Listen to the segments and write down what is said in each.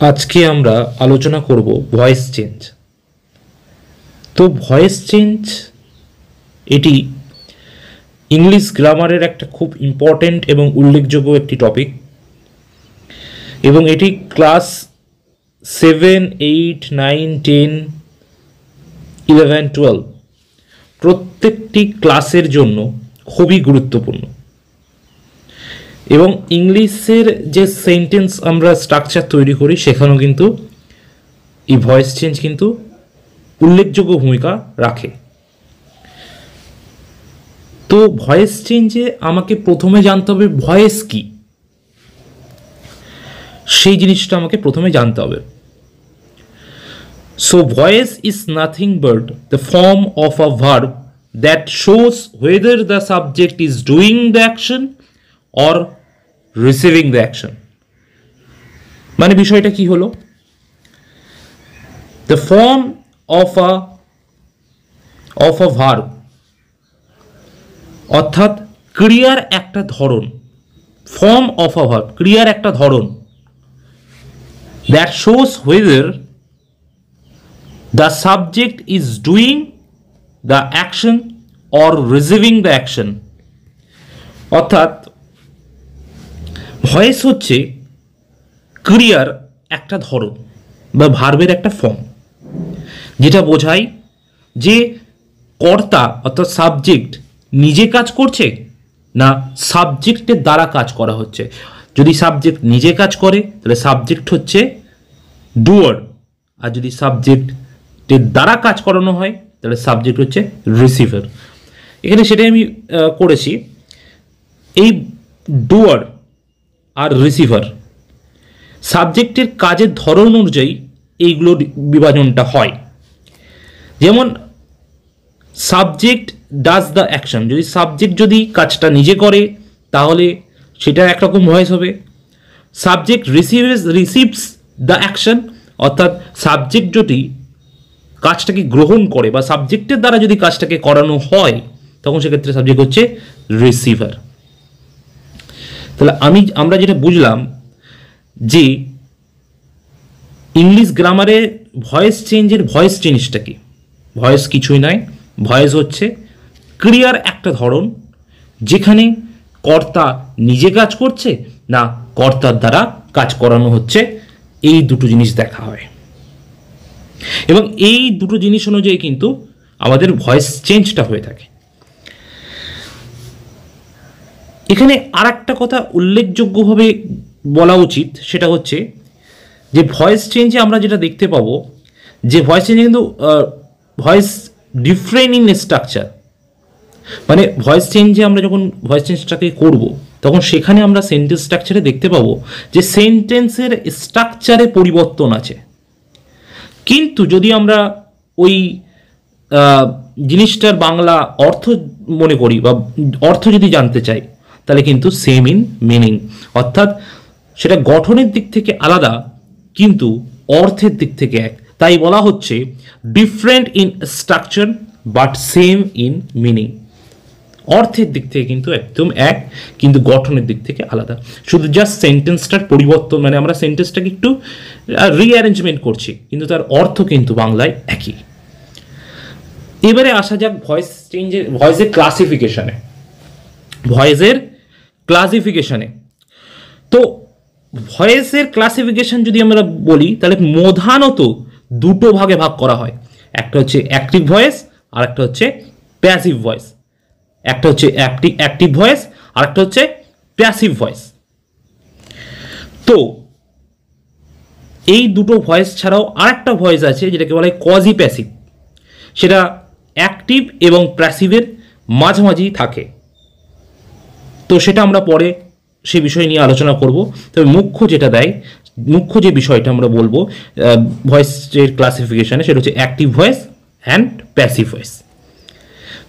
আজকে আমরা আলোচনা করব ভয়েস চেঞ্জ। তো ভয়েস চেঞ্জ এটি ইংলিশ গ্রামারের একটা খুব ইম্পর্ট্যান্ট এবং উল্লেখযোগ্য একটি টপিক, এবং এটি ক্লাস 7, 8, 9, 10, 11, 12 প্রত্যেকটি ক্লাসের জন্য খুবই গুরুত্বপূর্ণ। এবং ইংলিশের যে সেন্টেন্স আমরা স্ট্রাকচার তৈরি করি সেখানেও কিন্তু এই ভয়েস চেঞ্জ কিন্তু উল্লেখযোগ্য ভূমিকা রাখে। তো ভয়েস চেঞ্জে আমাকে প্রথমে জানতে হবে ভয়েস কি, সেই জিনিসটা আমাকে প্রথমে জানতে হবে। So voice is nothing but the form of a verb that shows whether the subject is doing the action or receiving the action। মানে বিষয়টা কি হলো, the form of a verb অর্থাৎ ক্রিয়ার একটা ধরন, ফর্ম অফ আ ভার্ব ক্রিয়ার একটা ধরন, that shows whether the subject is doing the action or receiving the action। অর্থাৎ ভয়েস হচ্ছে ক্রিয়ার একটা ধরন বা ভার্বের একটা ফর্ম, যেটা বোঝায় যে কর্তা অর্থাৎ সাবজেক্ট নিজে কাজ করছে না সাবজেক্টের দ্বারা কাজ করা হচ্ছে। যদি সাবজেক্ট নিজে কাজ করে তাহলে সাবজেক্ট হচ্ছে ডুয়ার, আর যদি সাবজেক্টের দ্বারা কাজ করানো হয় তাহলে সাবজেক্ট হচ্ছে রিসিভার। এখানে সেটাই আমি করেছি। এই ডুয়ার আর রিসিভার সাবজেক্টের কাজের ধরন অনুযায়ী এইগুলোর বিভাজনটা হয়। যেমন সাবজেক্ট ডাজ দ্য অ্যাকশন, যদি সাবজেক্ট যদি কাজটা নিজে করে তাহলে সেটা একরকম ভয়েস হবে। সাবজেক্ট রিসিভস দ্য অ্যাকশন, অর্থাৎ সাবজেক্ট যদি কাজটাকে গ্রহণ করে বা সাবজেক্টের দ্বারা যদি কাজটাকে করানো হয় তখন সেক্ষেত্রে সাবজেক্ট হচ্ছে রিসিভার। তাহলে আমরা যেটা বুঝলাম যে ইংলিশ গ্রামারে ভয়েস চেঞ্জের ভয়েস চেঞ্জটা কি, ভয়েস কিছুই নয়, ভয়েস হচ্ছে ক্রিয়ার একটা ধরন যেখানে কর্তা নিজে কাজ করছে না কর্তার দ্বারা কাজ করানো হচ্ছে, এই দুটো জিনিস দেখা হয়। এবং এই দুটো জিনিস অনুযায়ী কিন্তু আমাদের ভয়েস চেঞ্জটা হয়ে থাকে। এখানে আর একটা কথা উল্লেখযোগ্যভাবে বলা উচিত, সেটা হচ্ছে যে ভয়েস চেঞ্জে আমরা যেটা দেখতে পাবো যে ভয়েস চেঞ্জে কিন্তু ভয়েস ডিফারেন্ট ইন স্ট্রাকচার। মানে ভয়েস চেঞ্জে আমরা যখন ভয়েস চেঞ্জটাকে করব তখন সেখানে আমরা সেন্টেন্স স্ট্রাকচারে দেখতে পাবো যে সেন্টেন্সের স্ট্রাকচারে পরিবর্তন আছে, কিন্তু যদি আমরা ওই জিনিসটার বাংলা অর্থ মনে করি বা অর্থ যদি জানতে চাই তাহলে কিন্তু সেম ইন মিনিং, অর্থাৎ সেটা গঠনের দিক থেকে আলাদা কিন্তু অর্থের দিক থেকে এক। তাই বলা হচ্ছে different in structure but same in meaning. অর্থের দিক থেকে কিন্তু একদম এক, কিন্তু গঠনের দিক থেকে আলাদা। শুধু জাস্ট সেন্টেন্সটার পরিবর্তন, মানে আমরা সেন্টেন্সটাকে একটু রিঅ্যারেঞ্জমেন্ট করছি, কিন্তু তার অর্থ কিন্তু বাংলায় একই। এবারে আসা যাক ভয়েসের ক্লাসিফিকেশনে। তো ভয়েসের ক্লাসিফিকেশন যদি আমরা বলি তাহলে প্রধানত দুটো ভাগে ভাগ করা হয়, একটা হচ্ছে অ্যাক্টিভ ভয়েস আর একটা হচ্ছে প্যাসিভ ভয়েস। একটা হচ্ছে অ্যাক্টিভ ভয়েস আর একটা হচ্ছে প্যাসিভ ভয়েস। তো এই দুটো ভয়েস ছাড়াও আরেকটা ভয়েস আছে যেটাকে বলা হয় কোয়াজি প্যাসিভ, সেটা অ্যাক্টিভ এবং প্যাসিভের মাঝামাঝি থাকে। তো সেটা আমরা পরে সে বিষয় নিয়ে আলোচনা করব। তবে মুখ্য যে বিষয়টা আমরা বলবো ভয়েসের ক্লাসিফিকেশনে সেটা হচ্ছে active voice and passive voice.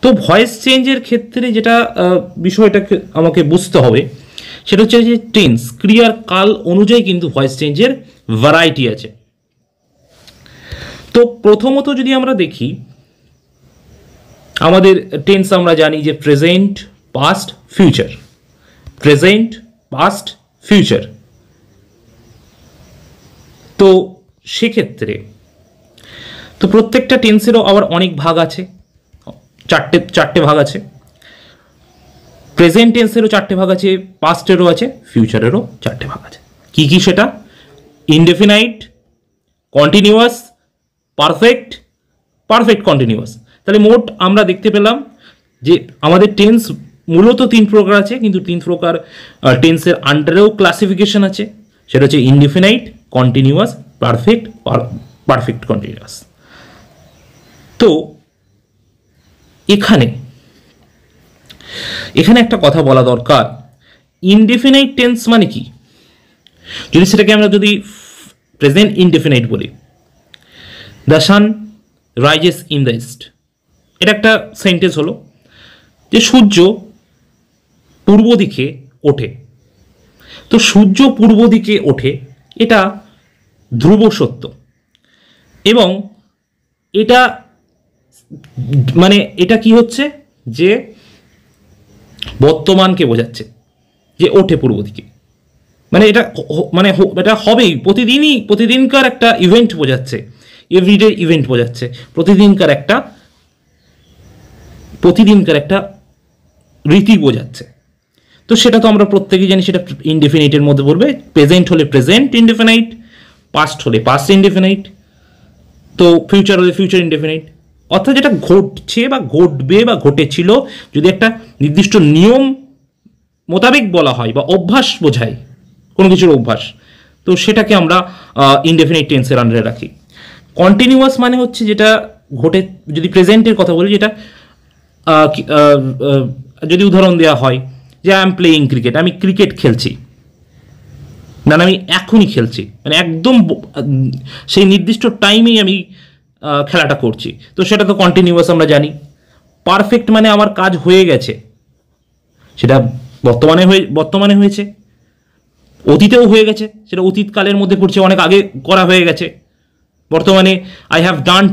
তো ভয়েস চেঞ্জের ক্ষেত্রে যেটা বিষয়টাকে আমাকে বুঝতে হবে সেটা হচ্ছে যে টেন্স, ক্রিয়ার কাল অনুযায়ী কিন্তু ভয়েস চেঞ্জের ভ্যারাইটি আছে। তো প্রথমত যদি আমরা দেখি আমাদের টেন্স আমরা জানি যে present, past, future. Present, past, future. তো তো সেক্ষেত্রে তো প্রত্যেকটা টেন্সেরও আবার অনেক ভাগ আছে, চারটে ভাগ আছে। প্রেজেন্ট টেন্সেরও চারটে ভাগ আছে, পাস্টেরও আছে, ফিউচারেরও চারটে ভাগ আছে। কি কি সেটা? Indefinite, continuous, perfect, perfect continuous. তাহলে মোট আমরা দেখতে পেলাম যে আমাদের টেন্স মূলত 3 প্রকার আছে, কিন্তু 3 প্রকার টেন্সের আন্ডারেও ক্লাসিফিকেশন আছে। সেটা হচ্ছে indefinite, continuous, perfect, perfect continuous. তো এখানে একটা কথা বলা দরকার, ইনডেফিনাইট টেন্স মানে কি? যদি সেটাকে আমরা যদি প্রেজেন্ট ইনডেফিনাইট বলি, the sun rises in the east, এটা একটা সেন্টেন্স হলো যে সূর্য পূর্ব দিকে ওঠে। তো সূর্য পূর্ব দিকে ওঠে, এটা ধ্রুব সত্য, এবং এটা মানে এটা কি হচ্ছে যে বর্তমানকে বোঝাচ্ছে যে ওঠে পূর্ব দিকে, মানে এটা মানে এটা হবেই, প্রতিদিনকার একটা ইভেন্ট বোঝাচ্ছে, এভরিডে ইভেন্ট বোঝাচ্ছে, প্রতিদিনকার একটা রীতি বোঝাচ্ছে। তো সেটা তো আমরা প্রত্যেকেই জানি, সেটা ইনডেফিনাইটের মধ্যে পড়বে। প্রেজেন্ট হলে প্রেজেন্ট ইনডেফিনাইট, পাস্ট হলে পাস্ট ইনডেফিনাইট, তো ফিউচার হলে ফিউচার ইনডেফিনাইট। অর্থাৎ যেটা ঘটছে বা ঘটবে বা ঘটেছিল, যদি একটা নির্দিষ্ট নিয়ম মোতাবেক বলা হয় বা অভ্যাস বোঝায়, কোনো কিছুর অভ্যাস, তো সেটাকে আমরা ইনডেফিনাইট টেন্সের আন্ডারে রাখি। কন্টিনিউয়াস মানে হচ্ছে যেটা ঘটে, যদি প্রেজেন্টের কথা বলি, যেটা যদি উদাহরণ দেওয়া হয় যে আই এম প্লেয়িং ক্রিকেট, আমি ক্রিকেট খেলছি, না আমি এখনই খেলছি, মানে একদম সেই নির্দিষ্ট টাইমেই আমি খেলাটা করছি, তো সেটা তো কন্টিনিউয়াস আমরা জানি। পারফেক্ট মানে আমার কাজ হয়ে গেছে, সেটা বর্তমানে হয়েছে, অতীতেও হয়ে গেছে, সেটা অতীতকালের মধ্যে পড়ছে, অনেক আগে করা হয়ে গেছে। বর্তমানে I have done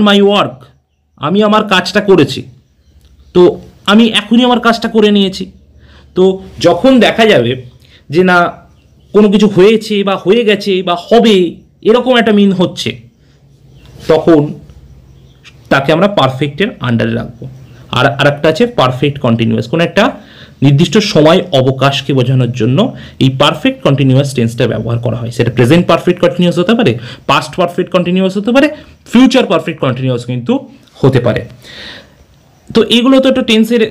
my work, আমি আমার কাজটা করেছি, তো আমি এখনই আমার কাজটা করে নিয়েছি। তো যখন দেখা যাবে যে না কোনো কিছু হয়েছে বা হয়ে গেছে বা হবে, এরকম একটা মিন হচ্ছে, তখন তাকে আমরা পারফেক্টের আন্ডারে রাখবো। আর আরেকটা আছে পারফেক্ট কন্টিনিউয়াস, কোনো একটা নির্দিষ্ট সময় অবকাশকে বোঝানোর জন্য এই পারফেক্ট কন্টিনিউয়াস টেন্সটা ব্যবহার করা হয়। সেটা প্রেজেন্ট পারফেক্ট কন্টিনিউয়াস হতে পারে, পাস্ট পারফেক্ট কন্টিনিউয়াস হতে পারে, ফিউচার পারফেক্ট কন্টিনিউয়াস কিন্তু হতে পারে। তো এগুলো তো একটা টেন্সের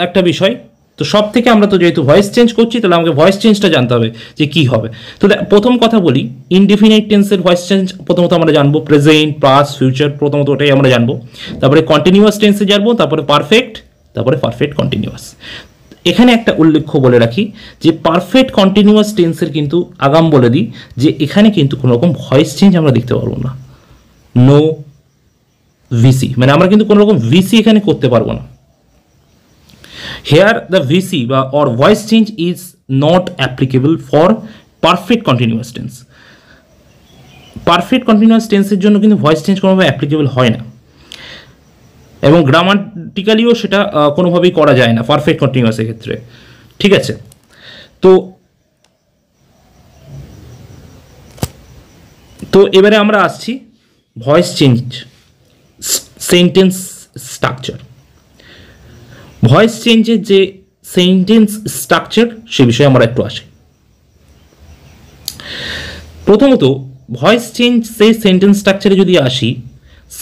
একটা বিষয়। তো সব থেকে আমরা তো যেহেতু ভয়েস চেঞ্জ করছি, তাহলে আমাকে ভয়েস চেঞ্জটা জানতে হবে যে কি হবে। তো প্রথম কথা বলি, ইনডেফিনাইট টেন্সের ভয়েস চেঞ্জ প্রথমত আমরা জানবো প্রেজেন্ট, পাস্ট, ফিউচার, প্রথমত ওটাই আমরা জানবো। তারপরে কন্টিনিউয়াস টেন্সে জানবো, তারপরে পারফেক্ট, তারপরে পারফেক্ট কন্টিনিউয়াস। এখানে একটা উল্লেখ্য বলে রাখি যে পারফেক্ট কন্টিনিউয়াস টেন্সের কিন্তু আগাম বলে দিই যে এখানে কিন্তু কোনো রকম ভয়েস চেঞ্জ আমরা দেখতে পারবো না, নো ভিসি, মানে আমরা কিন্তু কোনো রকম ভিসি এখানে করতে পারবো না। Here the VC or voice change is not applicable for perfect continuous tense. Perfect continuous tense এর জন্য কিন্তু ভয়েস চেঞ্জ কোনোভাবে অ্যাপ্লিকেবল হয় না, এবং গ্রামাটিক্যালিও সেটা কোনোভাবেই করা যায় না পারফেক্ট কন্টিনিউয়াসের ক্ষেত্রে। ঠিক আছে, তো এবারে আমরা আসছি voice change sentence structure. Voice চেঞ্জের যে সেন্টেন্স স্ট্রাকচার, সে বিষয়ে আমরা একটু আসি। প্রথমত ভয়েস চেঞ্জ সেই সেন্টেন্স স্ট্রাকচারে যদি আসি,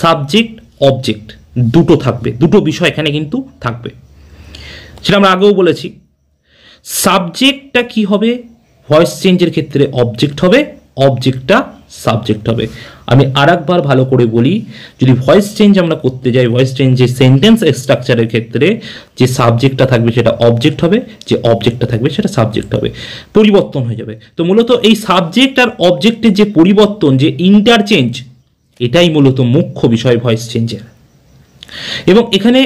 সাবজেক্ট অবজেক্ট দুটো থাকবে, দুটো বিষয় এখানে কিন্তু থাকবে, সেটা আমরা আগেও বলেছি। সাবজেক্টটা কি হবে ভয়েস চেঞ্জের ক্ষেত্রে? অবজেক্ট হবে, অবজেক্টটা সাবজেক্ট হবে। আমি আরেকবার ভালো করে বলি, যদি ভয়েস চেঞ্জ আমরা করতে যাই, ভয়েস চেঞ্জের সেন্টেন্স স্ট্রাকচারের ক্ষেত্রে যে সাবজেক্টটা থাকবে সেটা অবজেক্ট হবে, যে অবজেক্টটা থাকবে সেটা সাবজেক্ট হবে, পরিবর্তন হয়ে যাবে। তো মূলত এই সাবজেক্ট আর অবজেক্টের যে পরিবর্তন, যে ইন্টারচেঞ্জ, এটাই মূলত মুখ্য বিষয় ভয়েস চেঞ্জের। এবং এখানে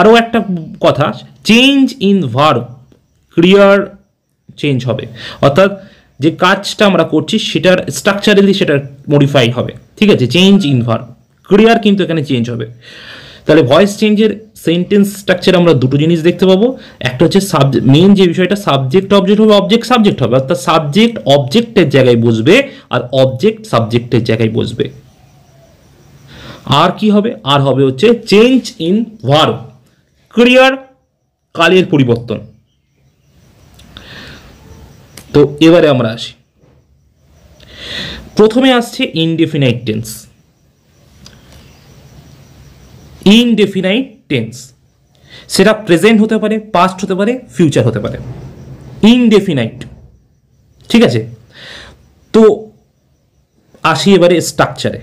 আরও একটা কথা, চেঞ্জ ইন ভার্ব, ক্রিয়ার চেঞ্জ হবে, অর্থাৎ যে কাজটা আমরা করছি সেটার স্ট্রাকচারালি সেটার মডিফাই হবে। ঠিক আছে, চেঞ্জ ইন ভার্ব, ক্রিয়ার কিন্তু এখানে চেঞ্জ হবে। তাহলে ভয়েস চেঞ্জের সেন্টেন্স স্ট্রাকচার আমরা দুটো জিনিস দেখতে পাবো। একটা হচ্ছে মেন যে বিষয়টা সাবজেক্ট অবজেক্ট হবে, অবজেক্ট সাবজেক্ট হবে, অর্থাৎ সাবজেক্ট অবজেক্টের জায়গায় বসবে আর অবজেক্ট সাবজেক্টের জায়গায় বসবে। আর কি হবে? আর হবে হচ্ছে চেঞ্জ ইন ভার্ব, ক্রিয়ার কালের পরিবর্তন। তো এবারে আমরা আসি, প্রথমে আসছে ইনডেফিনাইট টেন্স। ইনডেফিনাইট টেন্স সেটা প্রেজেন্ট হতে পারে, পাস্ট হতে পারে, ফিউচার হতে পারে। ইনডেফিনাইট, ঠিক আছে। তো আসি এবারে স্ট্রাকচারে।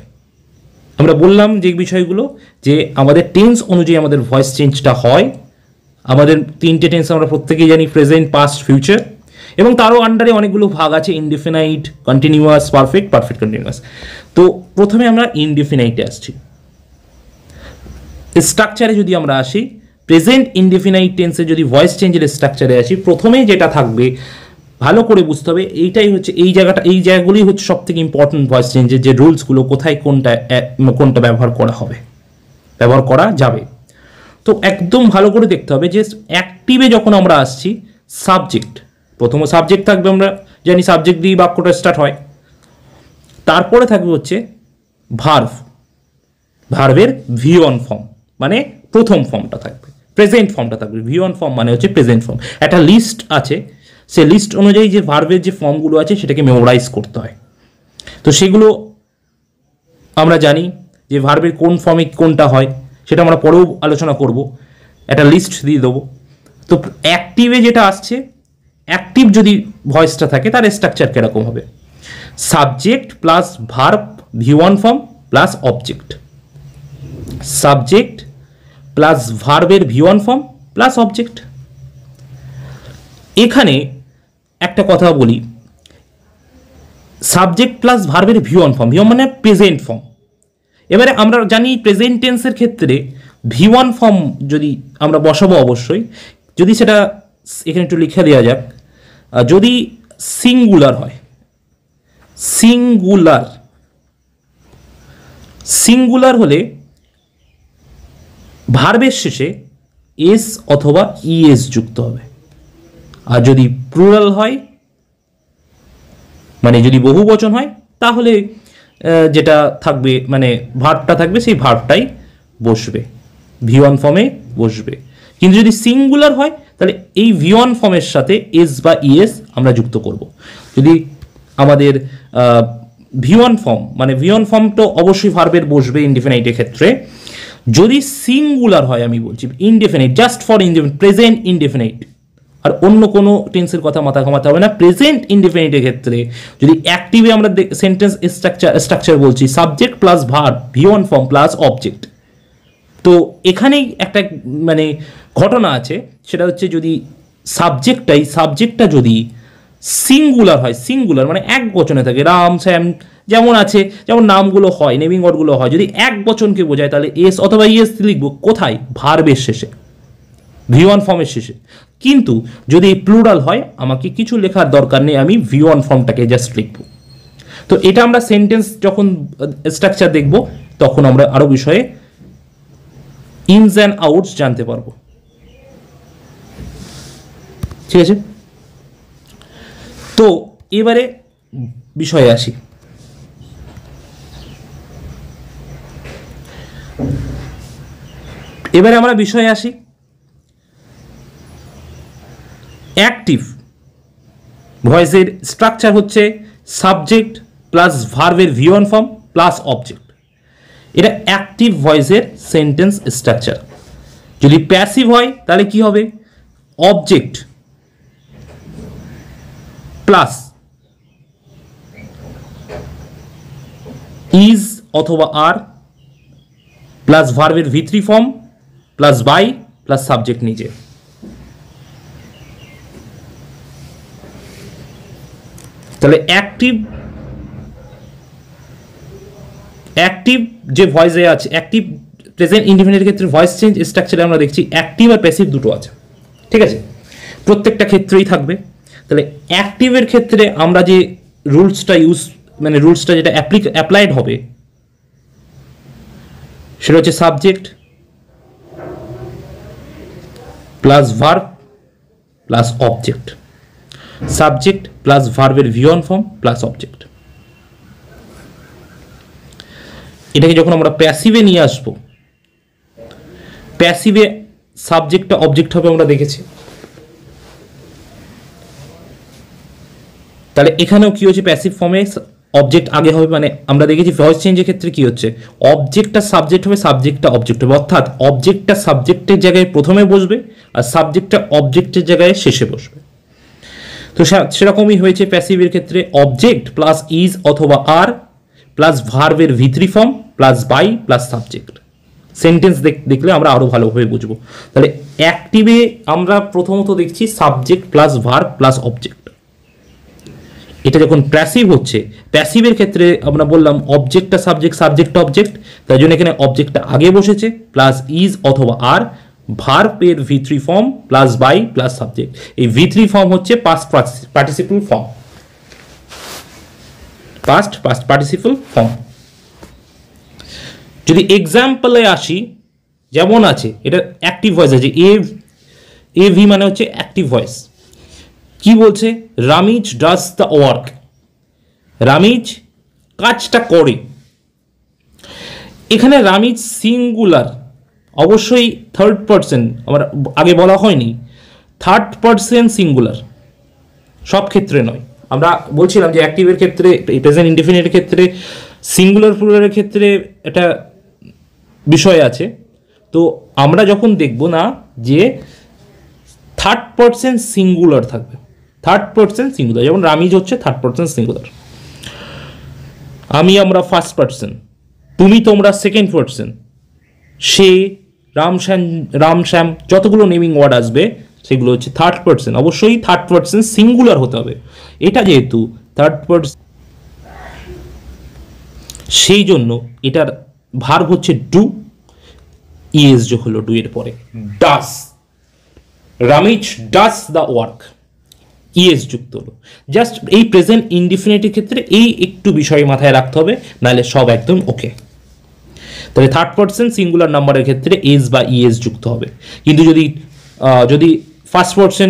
আমরা বললাম যে বিষয়গুলো, যে আমাদের টেন্স অনুযায়ী আমাদের ভয়েস চেঞ্জটা হয়। আমাদের তিনটে টেন্স আমরা প্রত্যেকেই জানি, প্রেজেন্ট, পাস্ট, ফিউচার, এবং তারও আন্ডারে অনেকগুলো ভাগ আছে, indefinite, continuous, perfect, perfect continuous. তো প্রথমে আমরা ইনডেফিনাইটে আসছি। স্ট্রাকচারে যদি আমরা আসি, প্রেজেন্ট ইনডেফিনাইট টেন্সে যদি ভয়েস চেঞ্জের স্ট্রাকচারে আসি, প্রথমেই যেটা থাকবে ভালো করে বুঝতে হবে, এইটাই হচ্ছে এই জায়গাগুলোই হচ্ছে সব থেকে ইম্পর্টেন্ট ভয়েস চেঞ্জের যে রুলসগুলো, কোথায় কোনটা ব্যবহার করা হবে, ব্যবহার করা যাবে। তো একদম ভালো করে দেখতে হবে যে অ্যাক্টিভে যখন আমরা আসছি, সাবজেক্ট, প্রথমে সাবজেক্ট থাকবে, আমরা জানি সাবজেক্ট দিয়ে বাক্যটা স্টার্ট হয়। তারপরে থাকবে হচ্ছে ভার্ব, ভার্বের V1 ফর্ম, মানে প্রথম ফর্মটা থাকবে, প্রেজেন্ট ফর্মটা থাকবে। V1 ফর্ম মানে হচ্ছে প্রেজেন্ট ফর্ম। একটা লিস্ট আছে, সে লিস্ট অনুযায়ী যে ভার্বের যে ফর্মগুলো আছে সেটাকে মেমোরাইজ করতে হয়। তো সেগুলো আমরা জানি যে ভার্বের কোন ফর্মে কোনটা হয়, সেটা আমরা পরেও আলোচনা করব, একটা লিস্ট দিয়ে দেবো। তো অ্যাক্টিভে যেটা আসছে, অ্যাক্টিভ যদি ভয়েসটা থাকে তার স্ট্রাকচার কীরকম হবে? Subject plus verb V1 form plus object, subject plus ভার্বের V1 ফর্ম প্লাস অবজেক্ট। এখানে একটা কথা বলি, সাবজেক্ট প্লাস ভার্বের V1 ফর্ম, V1 মানে প্রেজেন্ট ফর্ম। এবারে আমরা জানি প্রেজেন্ট টেন্সের ক্ষেত্রে V1 ফর্ম যদি আমরা বসাবো, অবশ্যই যদি সেটা এখানে একটু লিখে দেওয়া যাক, যদি সিঙ্গুলার হয়, সিঙ্গুলার হলে ভার্বের শেষে এস অথবা ইএস যুক্ত হবে। আর যদি প্লুরাল হয়, মানে যদি বহু বচন হয়, তাহলে যেটা থাকবে, মানে ভার্বটা থাকবে, সেই ভার্বটাই বসবে, V1 ফর্মে বসবে। কিন্তু যদি সিঙ্গুলার হয়, তাহলে এই V1 ফর্মের সাথে এস বা ইএস আমরা যুক্ত করব। যদি আমাদের V1 ফর্ম, মানে V1 ফর্ম তো অবশ্যই ভার্বের বসবে ইনডেফিনাইটের ক্ষেত্রে। যদি সিঙ্গুলার হয়, আমি বলছি indefinite, just for indefinite, present indefinite, আর অন্য কোনো টেন্সের কথা মাথা ঘামাতে হবে না। প্রেজেন্ট ইনডেফিনাইটের ক্ষেত্রে যদি অ্যাক্টিভে আমরা সেন্টেন্স স্ট্রাকচার বলছি, subject plus verb V1 form plus object. তো এখানেই একটা মানে ঘটনা আছে, সেটা হচ্ছে যদি সাবজেক্টটা যদি সিঙ্গুলার হয়, সিঙ্গুলার মানে এক বচনে থাকে, রাম, শ্যাম যেমন আছে, যেমন নামগুলো হয়, নেমিং ওয়ার্ডগুলো হয়, যদি এক বচনকে বোঝায় তাহলে এস অথবা ইএস লিখবো কোথায়? ভার্বের শেষে, V1 ফর্মের শেষে। কিন্তু যদি প্লুরাল হয়, আমাকে কিছু লেখার দরকার নেই, আমি V1 ফর্মটাকে জাস্ট লিখব। তো এটা আমরা সেন্টেন্স যখন স্ট্রাকচার দেখব, তখন আমরা আরো বিষয়ে ইনস অ্যান্ড আউটস জানতে পারবো। ঠিক আছে, তো এবারে বিষয়ে আসি। এবারে আমরা বিষয়ে আসি, অ্যাক্টিভ ভয়েসের স্ট্রাকচার হচ্ছে সাবজেক্ট প্লাস ভার্বের V1 ফর্ম প্লাস অবজেক্ট। এটা অ্যাক্টিভ ভয়েসের সেন্টেন্স স্ট্রাকচার। যদি প্যাসিভ হয় তাহলে কি হবে? অবজেক্ট প্লাস ইজ অথবা আর প্লাস ভার্বের V3 form plus by plus subject নিজে। তাহলে অ্যাক্টিভ যে ভয়েসে আছে, অ্যাক্টিভ প্রেজেন্ট ইনডেফিনিটের ক্ষেত্রে ভয়েস চেঞ্জ স্ট্রাকচারে আমরা দেখছি অ্যাক্টিভ আর প্যাসিভ দুটো আছে। ঠিক আছে, প্রত্যেকটা ক্ষেত্রেই থাকবে। তাহলে অ্যাক্টিভের ক্ষেত্রে আমরা যে রুলসটা যেটা অ্যাপ্লাইড হবে, সেটা হচ্ছে subject plus verb plus object, subject plus ভার্বের ভিওন ফর্ম প্লাস অবজেক্ট। এটাকে যখন আমরা প্যাসিভে নিয়ে আসবো, প্যাসিভে সাবজেক্টটা অবজেক্ট হবে আমরা দেখেছি। তাহলে এখানেও কি হচ্ছে, প্যাসিভ ফর্মে অবজেক্ট আগে হবে, মানে আমরা দেখেছি ভয়েস চেঞ্জের ক্ষেত্রে কি হচ্ছে, অবজেক্টটা সাবজেক্ট হবে, সাবজেক্টটা অবজেক্ট হবে, অর্থাৎ অবজেক্টটা সাবজেক্টের জায়গায় প্রথমে বসবে আর সাবজেক্টটা অবজেক্টের জায়গায় শেষে বসবে। তো সেরকমই হয়েছে প্যাসিভের ক্ষেত্রে, অবজেক্ট প্লাস ইজ অথবা আর প্লাস ভার্বের ভি3 form plus by plus subject. Sentence দেখলে আমরা আরো ভালোভাবে বুঝবো। তাহলে অ্যাক্টিভে আমরা প্রথমত দেখছি subject plus verb plus object. এটা যখন প্যাসিভ হচ্ছে, প্যাসিভের ক্ষেত্রে আমরা বললাম অবজেক্টটা সাবজেক্ট, সাবজেক্টটা অবজেক্ট, তাই জন্য এখানে অবজেক্টটা আগে বসেছে প্লাস ইজ অথবা আর, ভার্বের ভি3 form plus by plus subject. এই ভি3 ফর্ম হচ্ছে past participle form, past participle form. যদি এক্সাম্পলে আসি, যেমন আছে এটা অ্যাক্টিভ ভয়েস আছে, এ ভি মানে হচ্ছে অ্যাক্টিভ ভয়েস। কি বলছে, Ramiz does the work, Ramiz কাজটা করে। এখানে রামিজ সিঙ্গুলার, অবশ্যই থার্ড পারসন, আমার আগে বলা হয়নি, থার্ড পারসন সিঙ্গুলার, সব ক্ষেত্রে নয়। আমরা বলছিলাম যে অ্যাক্টিভের ক্ষেত্রে, প্রেজেন্ট ইনডেফিনিটের ক্ষেত্রে, সিঙ্গুলার প্লুরালের ক্ষেত্রে এটা বিষয় আছে। তো আমরা যখন দেখব না যে থার্ড পারসন সিঙ্গুলার থাকবে, থার্ড পারসন সিঙ্গুলার, যেমন রামিজ হচ্ছে থার্ড পারসন সিঙ্গুলার, আমি আমরা ফার্স্ট পারসন, তুমি তোমরা সেকেন্ড পারসন, সে, রামশ্যাম যতগুলো নেমিং ওয়ার্ড আসবে সেগুলো হচ্ছে থার্ড পারসন, অবশ্যই থার্ড পারসন সিঙ্গুলার হতে হবে। এটা যেহেতু থার্ড পারসন, সেই জন্য এটার ভার্ব হচ্ছে ডু, ইএস যোগ হলো ডু এর পরে, does, Ramiz does the work, E S যুক্ত হলো। জাস্ট এই প্রেজেন্ট ইনডিফিনিটের ক্ষেত্রে এই একটু বিষয় মাথায় রাখতে হবে, নাহলে সব একদম ওকে। তাহলে থার্ড পারসন সিঙ্গুলার নাম্বারের ক্ষেত্রে এস বা ইএস যুক্ত হবে, কিন্তু যদি ফার্স্ট পারসন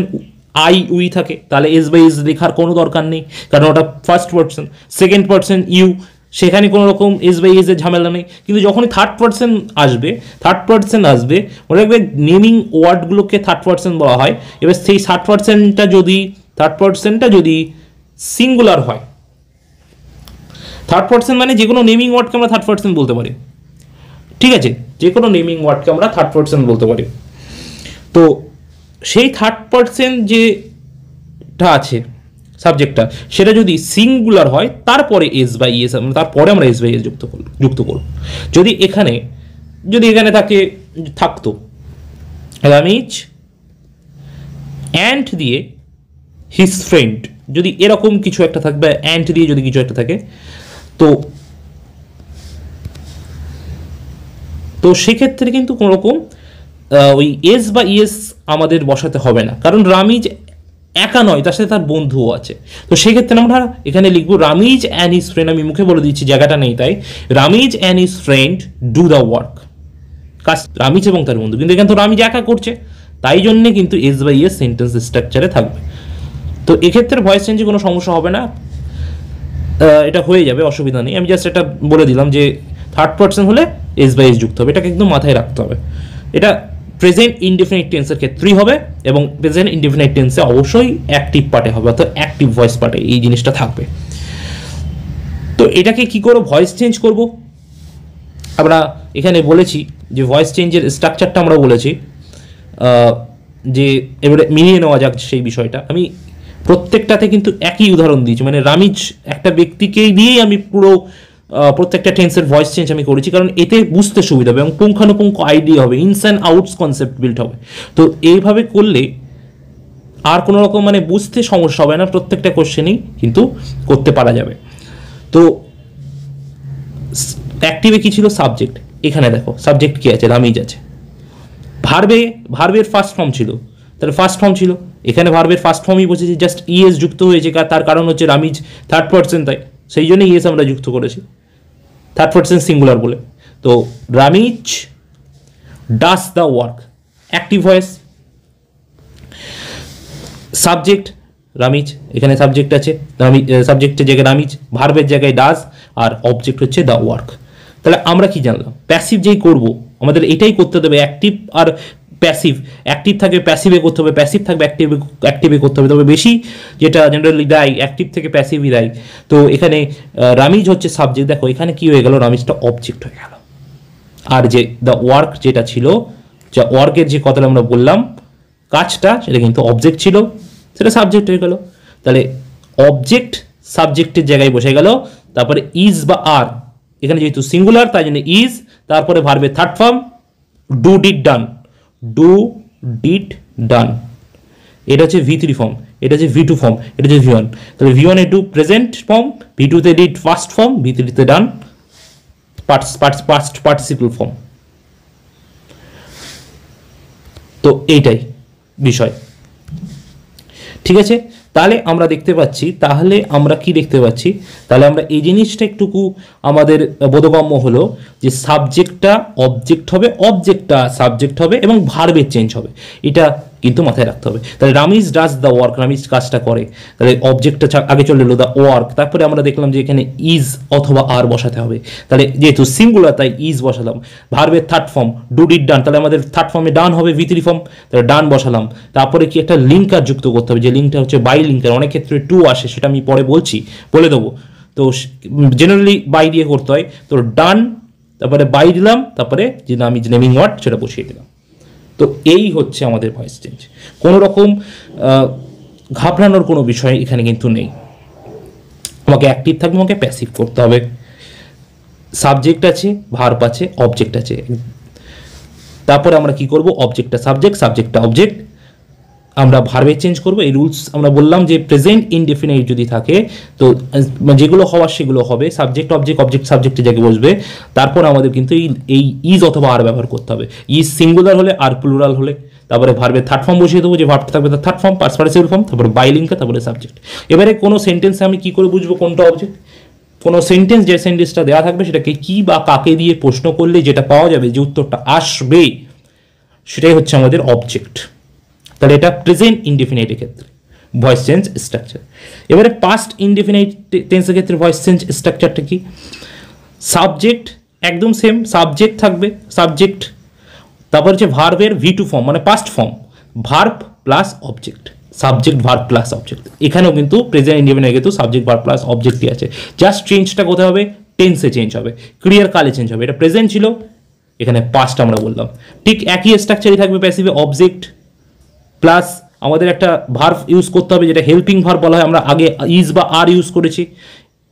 আই উই থাকে তাহলে এস বা ইএস লেখার কোনো দরকার নেই, কারণ ওটা first person. Second person you, সেখানে কোনো রকম এস বা ইএস এর ঝামেলা নেই। কিন্তু যখনই থার্ড পারসন আসবে মনে রাখবে নেমিং ওয়ার্ডগুলোকে থার্ড পারসন বলা হয়। এবার সেই থার্ড পারসনটা যদি সিঙ্গুলার হয়, থার্ড পারসন মানে যে কোনো নেমিং ওয়ার্ডকে আমরা থার্ড পারসন বলতে পারি, ঠিক আছে, যে কোনো নেমিং ওয়ার্ডকে আমরা থার্ড পারসন বলতে পারি। তো সেই থার্ড পারসন যেটা আছে সাবজেক্টটা, সেটা যদি সিঙ্গুলার হয় তারপরে এস বা ইএস, তারপরে আমরা এস বা ইএস যুক্ত করব। যদি এখানে থাকতো রামিজ অ্যান্ড দিয়ে হিজ ফ্রেন্ড, যদি এরকম কিছু একটা থাকবে, অ্যান্ড দিয়ে যদি কিছু একটা থাকে, তো সেক্ষেত্রে কিন্তু কোনো রকম ওই এস বা ইএস আমাদের বসাতে হবে না, কারণ রামিজ একা নয়, তার সাথে তার বন্ধুও আছে। তো সেক্ষেত্রে আমরা এখানে লিখবো রামিজ অ্যান্ড হিজ ফ্রেন্ড, আমি মুখে বলে দিচ্ছি জায়গাটা নেই তাই, Ramiz and his friend do the work, কাজ রামিজ এবং তার বন্ধু, কিন্তু এখানে তো রামিজ একা করছে, তাই জন্যে কিন্তু এস বা ইএস সেন্টেন্স স্ট্রাকচারে থাকবে। তো এক্ষেত্রে ভয়েস চেঞ্জে কোনো সমস্যা হবে না, এটা হয়ে যাবে, অসুবিধা নেই। আমি জাস্ট এটা বলে দিলাম যে থার্ড পারসন হলে এস বা ইএস যুক্ত হবে, এটাকে একদম মাথায় রাখতে হবে। এটা প্রেজেন্ট ইনডেফিনিট টেন্সের ক্ষেত্রেই হবে, এবং প্রেজেন্ট ইনডেফিনিট টেন্সে অবশ্যই অ্যাক্টিভ পার্টে হবে, অর্থাৎ অ্যাক্টিভ ভয়েস পার্টে এই জিনিসটা থাকবে। তো এটাকে কি করে ভয়েস চেঞ্জ করব, আমরা এখানে বলেছি যে ভয়েস চেঞ্জের স্ট্রাকচারটা আমরা বলেছি, যে এবারে মিলিয়ে নেওয়া যাক সেই বিষয়টা। আমি প্রত্যেকটাতে কিন্তু একই উদাহরণ দিয়েছি, মানে রামিজ একটা ব্যক্তিকেই দিয়েই আমি পুরো প্রত্যেকটা টেন্সের ভয়েস চেঞ্জ আমি করেছি, কারণ এতে বুঝতে সুবিধা হবে এবং পুঙ্খানুপুঙ্খ আইডিয়া হবে, ইনস অ্যান্ড আউটস কনসেপ্ট বিল্ড হবে। তো এইভাবে করলে আর কোনো রকম মানে বুঝতে সমস্যা হবে না, প্রত্যেকটা কোশ্চেনেই কিন্তু করতে পারা যাবে। তো অ্যাক্টিভে কি ছিল, সাবজেক্ট, এখানে দেখো সাবজেক্ট কি আছে, রামিজ আছে। ভার্বের ফার্স্ট ফর্ম ছিল, তাহলে ফার্স্ট ফর্ম ছিল, এখানে ভার্বের ফার্স্ট ফর্মই বসেছে, জাস্ট ইএস যুক্ত হয়েছে, তার কারণ হচ্ছে রামিজ থার্ড পারসন, তাই সেই জন্য ইএস আমরা যুক্ত করেছি, থার্ড পারসন সিঙ্গুলার বলে। তো Ramiz does the work, active voice, subject Ramiz, এখানে সাবজেক্ট আছে, সাবজেক্টের জায়গায় রামিজ, ভার্বের জায়গায় ডাজ, আর অবজেক্ট হচ্ছে দ্য ওয়ার্ক। তাহলে আমরা কি জানলাম, প্যাসিভ যেই করব আমাদের এটাই করতে হবে, অ্যাক্টিভ আর প্যাসিভ, অ্যাক্টিভ থাকবে প্যাসিভে করতে হবে, প্যাসিভ থাকবে অ্যাক্টিভে করতে হবে, তবে বেশি যেটা জেনারেলি দেয় অ্যাক্টিভ থেকে প্যাসিভই দেয়। তো এখানে রামিজ হচ্ছে সাবজেক্ট, দেখো এখানে কি হয়ে গেল, রামিজটা অবজেক্ট হয়ে গেল, আর যে দ্য ওয়ার্ক যেটা ছিল, যা ওয়ার্কের যে কথাটা আমরা বললাম কাজটা, সেটা কিন্তু অবজেক্ট ছিল, সেটা সাবজেক্ট হয়ে গেল। তাহলে অবজেক্ট সাবজেক্টের জায়গায় বসে গেল, তারপরে ইজ বা আর, এখানে যেহেতু সিঙ্গুলার তাই জন্য ইজ, তারপরে ভার্বের third form do did done, do did ডান, এটা হচ্ছে ভি থ্রি ফর্ম, এটা হচ্ছে ভি টু ফর্ম, এটা হচ্ছে ভি ওয়ান। তাহলে ভি ওয়ানে ডু প্রেজেন্ট ফর্ম, ভি টুতে ডিড ফার্স্ট ফর্ম, ভি থ্রিতে ডান পাস্ট পার্টিসিপল ফর্ম। তো এইটাই বিষয়, ঠিক আছে। তাহলে আমরা দেখতে পাচ্ছি, তাহলে আমরা কি দেখতে পাচ্ছি, তাহলে আমরা এই জিনিসটা একটুকু আমাদের বোধগম্য হলো যে সাবজেক্টটা অবজেক্ট হবে, অবজেক্টটা সাবজেক্ট হবে এবং ভার্বের চেঞ্জ হবে, এটা কিন্তু মাথায় রাখতে হবে। তাহলে Ramiz does the work, Ramiz কাজটা করে, তাহলে অবজেক্টটা আগে চলে এলো দ্য ওয়ার্ক, তারপরে আমরা দেখলাম যে এখানে ইজ অথবা আর বসাতে হবে, তাহলে যেহেতু সিঙ্গুলার তাই ইজ বসালাম, ভার্বের থার্ড ফর্ম ডু ডিড ডান, তাহলে আমাদের থার্ড ফর্মে ডান হবে ভি থ্রি ফর্ম, তাহলে ডান বসালাম, তারপরে কি একটা লিঙ্কার যুক্ত করতে হবে, যে লিঙ্কটা হচ্ছে বাই লিঙ্কার, অনেক ক্ষেত্রে টু আসে, সেটা আমি পরে বলে দেবো, তো জেনারেলি বাই দিয়ে করতে হয়, তো ডান তারপরে বাই দিলাম, তারপরে যে আমি নেমিং ওয়ার্ড সেটা বসিয়ে দিলাম। তো এই হচ্ছে আমাদের ভয়েস চেঞ্জ, কোনো রকম ঘাবড়ানোর কোনো বিষয় এখানে কিন্তু নেই, আমাকে অ্যাক্টিভ থাকবে, আমাকে প্যাসিভ করতে হবে, সাবজেক্ট আছে, ভার্ব আছে, অবজেক্ট আছে, তারপরে আমরা কি করব, অবজেক্টটা সাবজেক্ট, সাবজেক্টটা অবজেক্ট, আমরা ভার্বে চেঞ্জ করব। এই রুলস আমরা বললাম যে প্রেজেন্ট ইনডেফিনিট যদি থাকে তো যেগুলো হওয়ার সেগুলো হবে, সাবজেক্ট অবজেক্ট, অবজেক্ট সাবজেক্টের জায়গায় বসবে, তারপর আমাদের কিন্তু এই ইজ অথবা আর ব্যবহার করতে হবে, ইজ সিঙ্গুলার হলে আর প্লুরাল হলে, তারপরে ভার্বের থার্ড ফর্ম বসিয়ে দেবো, যে ভার্বটা থাকবে তার third form past participle form, তারপরে বাই লিঙ্কার, তারপরে সাবজেক্ট। এবারে কোনো সেন্টেন্সে আমি কি করে বুঝবো কোনটা অবজেক্ট, কোনো সেন্টেন্স যে সেন্টেন্সটা দেওয়া থাকবে সেটাকে কি বা কাকে দিয়ে প্রশ্ন করলে যেটা পাওয়া যাবে, যে উত্তরটা আসবে, সেটাই হচ্ছে আমাদের অবজেক্ট। তাহলে এটা প্রেজেন্ট ইনডেফিনাইটের ক্ষেত্রে ভয়েস চেঞ্জ স্ট্রাকচার। এবারে পাস্ট ইনডেফিনাইট টেন্সের ক্ষেত্রে ভয়েস চেঞ্জ স্ট্রাকচারটা কি, সাবজেক্ট একদম সেম, সাবজেক্ট থাকবে, সাবজেক্ট, তারপর হচ্ছে ভার্বের ভি টু ফর্ম মানে past form, verb plus object, subject verb plus object, এখানেও কিন্তু প্রেজেন্ট ইনডেফিনাইট কিন্তু সাবজেক্ট ভার্ব প্লাস অবজেক্টই আছে, জাস্ট চেঞ্জটা কোথায় হবে, টেন্সে চেঞ্জ হবে, ক্রিয়ার কালে চেঞ্জ হবে, এটা প্রেজেন্ট ছিল, এখানে পাস্ট আমরা বললাম, ঠিক একই স্ট্রাকচারই থাকবে প্যাসিভে, অবজেক্ট প্লাস আমাদের একটা ভার্ব ইউজ করতে হবে, যেটা হেল্পিং ভার্ব বলা হয়, আমরা আগে ইজ বা আর ইউজ করেছি,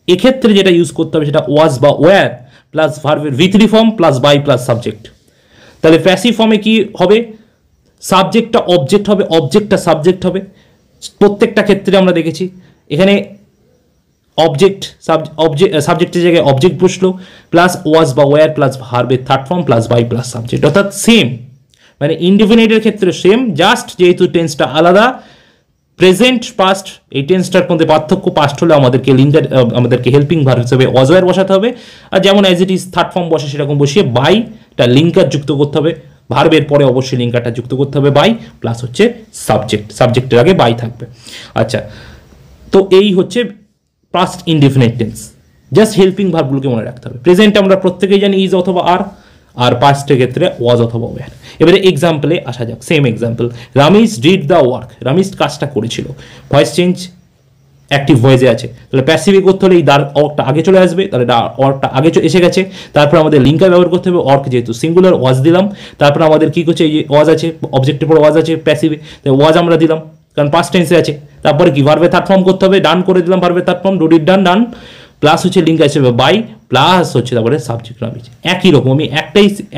এক্ষেত্রে যেটা ইউজ করতে হবে সেটা ওয়াজ বা ওয়্যার প্লাস ভার্বের V three form plus by plus subject. তাহলে প্যাসিভ ফর্মে কি হবে, সাবজেক্টটা অবজেক্ট হবে, অবজেক্টটা সাবজেক্ট হবে, প্রত্যেকটা ক্ষেত্রে আমরা দেখেছি, এখানে অবজেক্ট সাবজেক্টের জায়গায় অবজেক্ট বসলো, প্লাস ওয়াজ বা ওয়্যার প্লাস ভার্বের third form plus by plus subject, অর্থাৎ সেম, মানে ইনডেফিনাইটের ক্ষেত্রে সেম, জাস্ট যেহেতু টেন্সটা আলাদা, প্রেজেন্ট পাস্ট এই টেন্সটার মধ্যে পার্থক্য, পাস্ট হলে আমাদেরকে হেল্পিং ভার্ব হিসেবে ওয়াজ ওয়্যার বসাতে হবে, আর যেমন as it is third form বসে সেরকম বসিয়ে বাইটা লিঙ্কার যুক্ত করতে হবে, ভার্বের পরে অবশ্যই লিঙ্কারটা যুক্ত করতে হবে বাই, প্লাস হচ্ছে সাবজেক্টের আগে বাই থাকবে। আচ্ছা, তো এই হচ্ছে past indefinite tense, just helping ভার্বগুলোকে মনে রাখতে হবে। প্রেজেন্ট আমরা প্রত্যেকেই জানি ইজ অথবা আর পাস্টের ক্ষেত্রে ওয়াজ অথবা ওয়্যার। এবারে এক্সাম্পলে আসা যাক, same example, Ramiz did the work, Ramiz কাজটা করেছিল, ভয়েস চেঞ্জ অ্যাক্টিভ ভয়েসে আছে, তাহলে প্যাসিভে করতে হলে এই ওয়ার্কটা আগে চলে আসবে, তাহলে ওয়ার্কটা আগে এসে গেছে, তারপর আমাদের লিঙ্কার ব্যবহার করতে হবে, ওয়ার্ক যেহেতু সিঙ্গুলার ওয়াজ দিলাম, তারপর আমাদের কি করছে, এই যে ওয়াজ আছে, অবজেক্টের পর ওয়াজ আছে প্যাসিভে, তাই ওয়াজ আমরা দিলাম কারণ পাস্ট টেন্সে আছে, তারপরে কি ভার্বে থার্ড ফর্ম করতে হবে, ডান করে দিলাম ভার্বে third form, do did done, plus হচ্ছে লিঙ্ক হিসেবে বাই, প্লাস হচ্ছে তারপরে সাবজেক্ট রামিজ। একই রকম আমি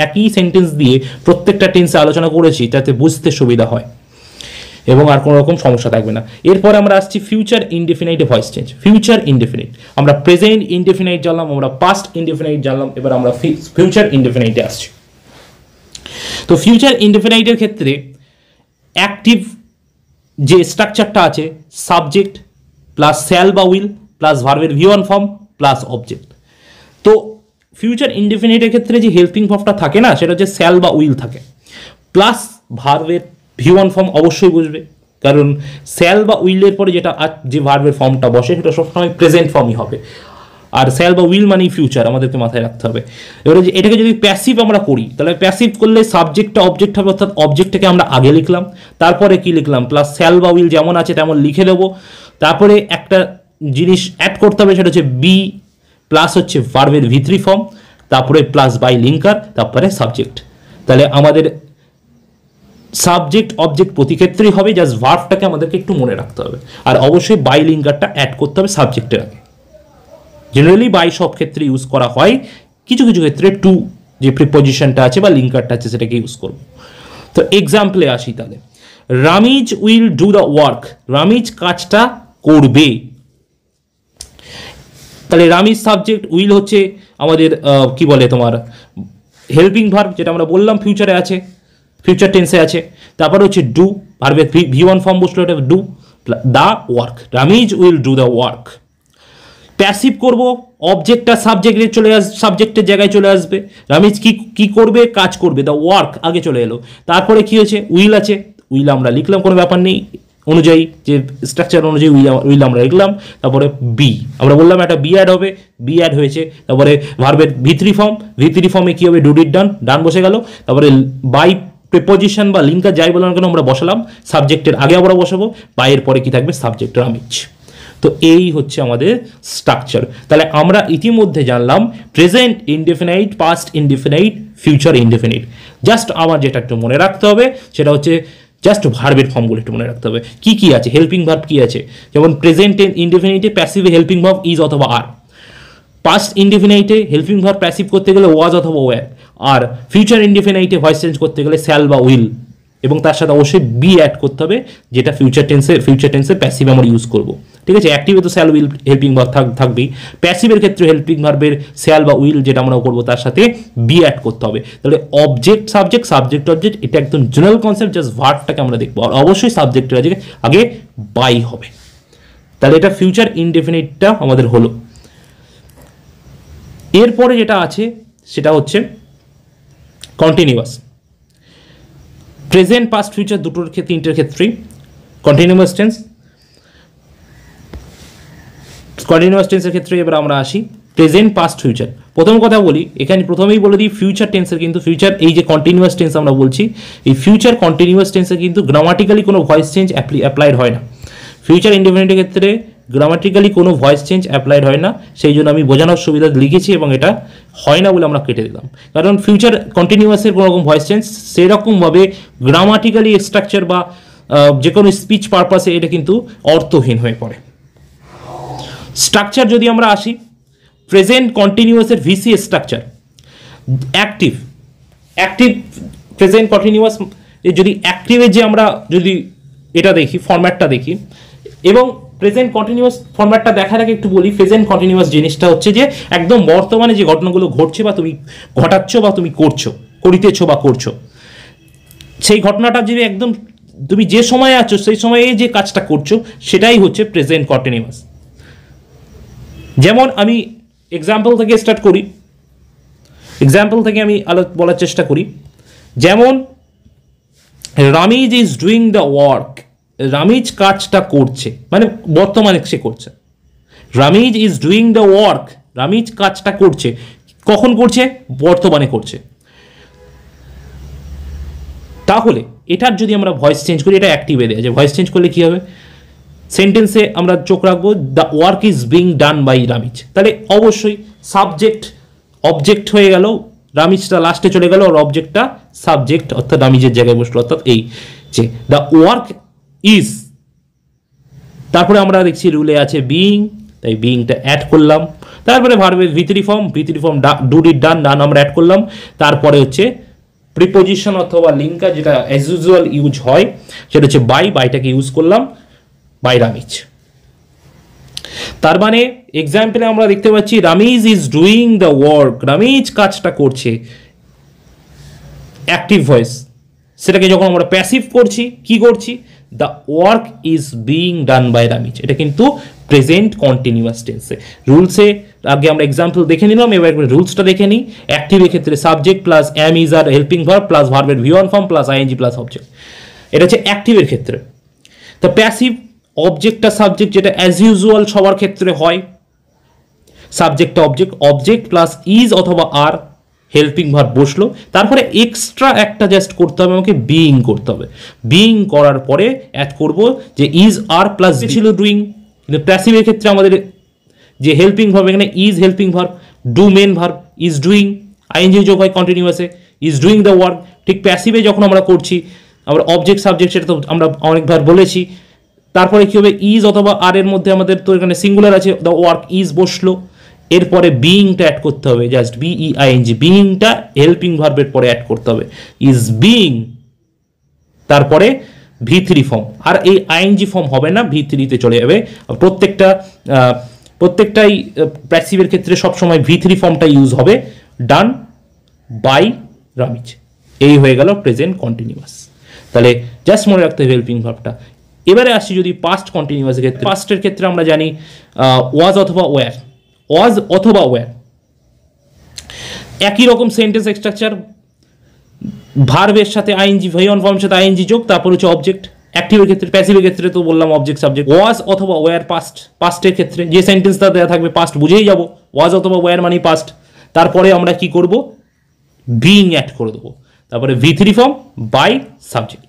একই সেন্টেন্স দিয়ে প্রত্যেকটা টেন্সে আলোচনা করেছি, যাতে বুঝতে সুবিধা হয় এবং আর কোনো রকম সমস্যা থাকবে না। এরপরে আমরা আসছি future indefinite voice change. Future indefinite, আমরা প্রেজেন্ট ইনডেফিনাইট জানলাম, আমরা পাস্ট ইনডেফিনাইট জানলাম, এবার আমরা ফিউচার ইনডেফিনাইটে আসছি। তো ফিউচার ইনডেফিনাইটের ক্ষেত্রে অ্যাক্টিভ যে স্ট্রাকচারটা আছে, সাবজেক্ট প্লাস শ্যাল বা উইল প্লাস ভার্বের V one form plus object. তো ফিউচার ইনডেফিনিটের ক্ষেত্রে যে হেল্পিং ভার্বটা থাকে না, সেটা হচ্ছে শ্যাল বা উইল থাকে, প্লাস ভার্বের ভি ওয়ান ফর্ম অবশ্যই বুঝবে, কারণ স্যাল বা উইলের পরে যেটা যে ভার্বের ফর্মটা বসে সেটা সবসময় প্রেজেন্ট ফর্মই হবে, আর স্যাল বা উইল মানেই ফিউচার, আমাদেরকে মাথায় রাখতে হবে। এবারে যে এটাকে যদি প্যাসিভ আমরা করি, তাহলে প্যাসিভ করলে সাবজেক্টটা অবজেক্ট হবে, অর্থাৎ অবজেক্টটাকে আমরা আগে লিখলাম, তারপরে কি লিখলাম, প্লাস স্যাল বা উইল যেমন আছে তেমন লিখে দেবো, তারপরে একটা জিনিস অ্যাড করতে হবে, সেটা হচ্ছে বি প্লাস হচ্ছে ভার্বের V3 ফর্ম, তারপরে প্লাস বাই লিঙ্কার, তারপরে সাবজেক্ট। তাহলে আমাদের সাবজেক্ট অবজেক্ট প্রতি ক্ষেত্রেই হবে, জাস্ট ভার্বটাকে আমাদেরকে একটু মনে রাখতে হবে, আর অবশ্যই বাই লিঙ্কারটা অ্যাড করতে হবে সাবজেক্টের আগে। জেনারেলি বাই সব ক্ষেত্রে ইউজ করা হয়, কিছু কিছু ক্ষেত্রে টু যে প্রিপোজিশনটা আছে বা লিঙ্কারটা আছে সেটাকে ইউজ করব। তো এক্সাম্পলে আসি তাহলে, Ramiz will do the work, Ramiz কাজটা করবে। তাহলে রামিজ সাবজেক্ট, উইল হচ্ছে আমাদের কি বলে তোমার হেল্পিং ভার্ব, যেটা আমরা বললাম ফিউচারে আছে, ফিউচার টেন্সে আছে। তারপরে হচ্ছে ডু, ভার্বের V1 ফর্ম বসলো, এটা do the work, Ramiz will do the work. Passive করব, অবজেক্টটা সাবজেক্টে চলে সাবজেক্টের জায়গায় চলে আসবে, রামিজ কি করবে, কাজ করবে, দ্য ওয়ার্ক আগে চলে এলো। তারপরে কি হয়েছে, উইল আছে, উইল আমরা লিখলাম, কোনো ব্যাপার নেই, অনুযায়ী যে স্ট্রাকচার অনুযায়ী উইল আমরা লিখলাম। তারপরে বি, আমরা বললাম একটা বি অ্যাড হবে, বি অ্যাড হয়েছে। তারপরে ভার্বের V3 ফর্ম, V3 ফর্মে কি হবে, ডু ডিড ডান, ডান বসে গেল। তারপরে বাই প্রিপোজিশন বা লিঙ্কার যাই বললাম কেন আমরা বসালাম, সাবজেক্টের আগে আমরা বসাবো, বাইয়ের পরে কি থাকবে, সাবজেক্ট রামিজ। তো এই হচ্ছে আমাদের স্ট্রাকচার। তাহলে আমরা ইতিমধ্যে জানলাম present indefinite, past indefinite, future indefinite. Just আমার যেটা একটু মনে রাখতে হবে সেটা হচ্ছে জাস্ট ভার্বের ফর্মগুলো একটু মনে রাখতে হবে, কি কি আছে, হেল্পিং ভার্ব কি আছে, যেমন প্রেজেন্ট ইনডেফিনাইটে প্যাসিভে হেল্পিং ভার্ব ইজ অথবা আর, পাস্ট ইনডেফিনাইটে হেল্পিং ভার্ব প্যাসিভ করতে গেলে ওয়াজ অথবা ওয়্যার, আর ফিউচার ইনডেফিনাইটে ভয়েস চেঞ্জ করতে গেলে শ্যাল বা উইল, এবং তার সাথে অবশ্যই বি অ্যাড করতে হবে, যেটা ফিউচার টেন্সে প্যাসিভ আমরা ইউজ করব। ঠিক আছে, অ্যাক্টিভে তো শ্যাল উইল হেল্পিং ভার্ব থাকবেই, প্যাসিভের ক্ষেত্রে হেল্পিং ভার্বের শ্যাল বা উইল যেটা আমরা করবো তার সাথে বি অ্যাড করতে হবে। তাহলে অবজেক্ট সাবজেক্ট, সাবজেক্ট অবজেক্ট, এটা একদম জেনারেল কনসেপ্ট, জাস্ট ভার্বটাকে আমরা দেখবো, আর অবশ্যই সাবজেক্টের আগে বাই হবে। তাহলে এটা ফিউচার ইনডেফিনিটটা আমাদের হলো। এরপরে যেটা আছে সেটা হচ্ছে কন্টিনিউয়াস। প্রেজেন্ট পাস্ট ফিউচার দুটোর ক্ষেত্রে, তিনটের ক্ষেত্রেই কন্টিনিউয়াস টেন্স। কন্টিনিউয়াস টেন্সের ক্ষেত্রে এবার আমরা আসি প্রেজেন্ট পাস্ট ফিউচার। প্রথম কথা বলি, এখানে প্রথমেই বলে দিই ফিউচার টেন্সের কিন্তু ফিউচার, এই যে কন্টিনিউয়াস টেন্স আমরা বলছি, এই ফিউচার কন্টিনিউয়াস টেন্সে কিন্তু গ্রামাটিক্যালি কোনো ভয়েস চেঞ্জ অ্যাপ্লাইড হয় না। ফিউচার ইনডেফিনিটের ক্ষেত্রে গ্রামাটিক্যালি কোনো ভয়েস চেঞ্জ অ্যাপ্লাইড হয় না, সেই জন্য আমি বোঝানোর সুবিধা লিখেছি এবং এটা হয় না বলে আমরা কেটে দিলাম। কারণ ফিউচার কন্টিনিউয়াসের কোনো রকম ভয়েস চেঞ্জ সেরকমভাবে গ্রামাটিক্যালি স্ট্রাকচার বা যে কোনো স্পিচ পারপাসে এটা কিন্তু অর্থহীন হয়ে পড়ে। স্ট্রাকচার যদি আমরা আসি, প্রেজেন্ট কন্টিনিউয়াসের ভিসি স্ট্রাকচার, অ্যাক্টিভ প্রেজেন্ট কন্টিনিউয়াস, যদি অ্যাক্টিভের যে আমরা যদি এটা দেখি ফরম্যাটটা দেখি, এবং প্রেজেন্ট কন্টিনিউয়াস ফরম্যাটটা দেখার আগে একটু বলি, প্রেজেন্ট কন্টিনিউয়াস জিনিসটা হচ্ছে যে একদম বর্তমানে যে ঘটনাগুলো ঘটছে বা তুমি ঘটাচ্ছ বা তুমি করিতেছো বা করছো, সেই ঘটনাটা যদি একদম তুমি যে সময়ে আছো সেই সময়ে যে কাজটা করছো সেটাই হচ্ছে প্রেজেন্ট কন্টিনিউয়াস। যেমন আমি এক্সাম্পল থেকে স্টার্ট করি, এক্সাম্পল থেকে আমি বলার চেষ্টা করি। যেমন Ramiz is doing the work, Ramiz কাজটা করছে, মানে বর্তমানে সে করছে। Ramiz is doing the work, Ramiz কাজটা করছে, কখন করছে, বর্তমানে করছে। তাহলে এটার যদি আমরা ভয়েস চেঞ্জ করি, এটা অ্যাক্টিভে দেয়, যে ভয়েস চেঞ্জ করলে কি হবে, সেন্টেন্সে আমরা চোখ রাখবো the work is being done by Ramiz, তাহলে অবশ্যই সাবজেক্ট অবজেক্ট হয়ে গেল, রামিজটা লাস্টে চলে গেল, আর অবজেক্টটা সাবজেক্ট অর্থাৎ রামিজের জায়গায় বসলো, অর্থাৎ এই যে দ্য ওয়ার্ক ইজ, তারপরে আমরা দেখছি রুলে আছে বিইং, তাই বিইংটা অ্যাড করলাম। তারপরে ভার্বের V3 form do did done, done আমরা অ্যাড করলাম। তারপরে হচ্ছে প্রিপোজিশন অথবা লিঙ্কার, যেটা অ্যাজ ইউজুয়াল ইউজ হয়, সেটা হচ্ছে বাইটাকে ইউজ করলাম, বাই রামিজ। তার মানে এক্সাম্পলে আমরা দেখতে পাচ্ছি Ramiz is doing the work, Ramiz কাজটা করছে, অ্যাক্টিভ ভয়েস। সেটাকে যখন আমরা প্যাসিভ করছি, কি করছি, the work is being done by Ramiz, এটা কিন্তু প্রেজেন্ট কন্টিনিউয়াস টেন্সে। রুলসে আগে আমরা এক্সাম্পল দেখে নিলাম, এবার রুলসটা দেখে নিই। অ্যাক্টিভের ক্ষেত্রে subject plus am is are helping verb plus ভার্বের V1 form plus ING plus object, এটা হচ্ছে অ্যাক্টিভের ক্ষেত্রে। তো প্যাসিভ অবজেক্টটা সাবজেক্ট, যেটা অ্যাজ ইউজুয়াল সবার ক্ষেত্রে হয়, সাবজেক্টটা অবজেক্ট, অবজেক্ট প্লাস ইজ অথবা আর, হেল্পিং ভার্ব বসলো, তারপরে এক্সট্রা একটা জাস্ট করতে হবে আমাকে, বিইং করতে হবে। বিইং করার পরে অ্যাড করব যে ইজ আর প্লাস ছিল ডুইং। কিন্তু প্যাসিভের ক্ষেত্রে আমাদের যে হেল্পিং ভার্ব, এখানে is helping verb, do main verb, is doing, ING যোগ হয় কন্টিনিউয়াসে, ইজ ডুইং দ্য ওয়ার্ক। ঠিক প্যাসিভে যখন আমরা করছি আমরা অবজেক্ট সাবজেক্ট, সেটা তো আমরা অনেকবার বলেছি। তারপরে কী হবে, ইজ অথবা আর এর মধ্যে আমাদের তো এখানে সিঙ্গুলার আছে, দ্য ওয়ার্ক ইজ বসলো, এরপরে বিইংটা অ্যাড করতে হবে, জাস্ট বিইআইএনজি, বিইংটা হেল্পিং ভার্বের পরে অ্যাড করতে হবে, ইজ বিইং, তারপরে ভি3 ফর্ম। আর এই আইএনজি ফর্ম হবে না, ভি3তে চলে যাবে। প্রত্যেকটাই প্যাসিভের ক্ষেত্রে সবসময় ভি3 ফর্মটা ইউজ হবে, ডান বাই রামিজ। এই হয়ে গেল প্রেজেন্ট কন্টিনিউয়াস। তাহলে জাস্ট মনে রাখতে হবে হেল্পিং ভার্বটা। এবারে আসছি যদি পাস্ট কন্টিনিউয়াসের ক্ষেত্রে, পাস্টের ক্ষেত্রে আমরা জানি ওয়াজ অথবা ওয়্যার, ওয়াজ অথবা ওয়্যার একই রকম সেন্টেন্স স্ট্রাকচার, ভার্বের সাথে আইএনজি, ভি1 ফর্মের সাথে আইএনজি যোগ, তারপর হচ্ছে অবজেক্ট। অ্যাক্টিভের ক্ষেত্রে, প্যাসিভের ক্ষেত্রে তো বললাম অবজেক্ট সাবজেক্ট। ওয়াজ অথবা ওয়্যার পাস্ট, পাস্টের ক্ষেত্রে যে সেন্টেন্সটা দেওয়া থাকবে পাস্ট বুঝেই যাব, ওয়াজ অথবা ওয়্যার মানে পাস্ট। তারপরে আমরা কি করব, বিইং অ্যাড করে দেবো, তারপরে ভি3 ফর্ম বাই সাবজেক্ট।